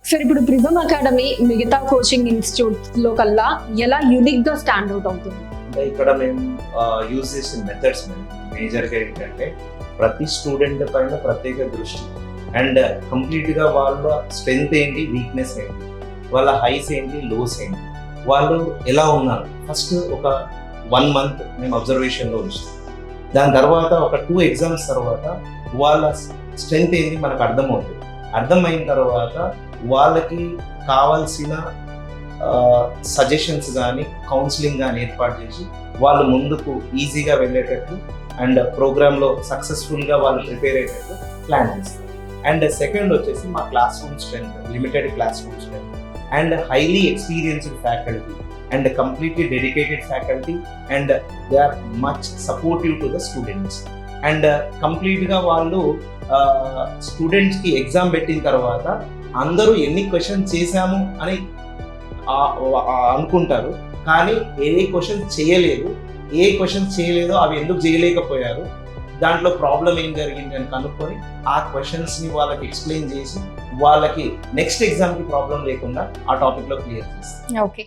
Sir ఇప్పుడు prism academy మిగతా coaching institutes లో కల్లా ఎలా యూనిక్ గా స్టాండ్ అవుట్ అవుతుంది? అంటే ఇక్కడ మేము యూజ్ చేసిన మెథడ్స్ మేజర్గా ఏంటంటే ప్రతి స్టూడెంట్ పైన ప్రత్యేక దృష్టి అండ్ కంప్లీట్గా వాళ్ళ స్ట్రెంగ్త్ ఏంటి, వీక్నెస్ ఏంటి, వాళ్ళ హైస్ ఏంటి, లోస్ ఏంటి, వాళ్ళు ఎలా ఉన్నారు ఫస్ట్ ఒక 1 month మేము అబ్జర్వేషన్లో ఉంచుతాం. దాని తర్వాత ఒక 2 exams తర్వాత వాళ్ళ స్ట్రెంగ్త్ ఏంటి మనకు అర్థమవుతుంది. అర్థమైన తర్వాత వాళ్ళకి కావాల్సిన సజెషన్స్ కానీ కౌన్సిలింగ్ కానీ ఏర్పాటు చేసి వాళ్ళు ముందుకు ఈజీగా వెళ్ళేటట్టు అండ్ ప్రోగ్రాంలో సక్సెస్ఫుల్గా వాళ్ళు ప్రిపేర్ అయ్యేటట్టు ప్లాన్ చేస్తారు. అండ్ సెకండ్ వచ్చేసి మా class room strength, limited class room strength and highly experienced faculty and completely dedicated faculty and they are much supportive to the students. And కంప్లీట్గా వాళ్ళు స్టూడెంట్స్కి ఎగ్జామ్ పెట్టిన తర్వాత అందరూ ఎన్ని క్వశ్చన్స్ చేశాము అని అనుకుంటారు, కానీ ఏ క్వశ్చన్స్ చేయలేదో అవి ఎందుకు చేయలేకపోయారు, దాంట్లో ప్రాబ్లం ఏం జరిగింది అని కనుక్కొని ఆ క్వశ్చన్స్ని వాళ్ళకి ఎక్స్ప్లెయిన్ చేసి వాళ్ళకి నెక్స్ట్ ఎగ్జామ్కి ప్రాబ్లం లేకుండా ఆ టాపిక్లో క్లియర్ చేస్తారు. ఓకే.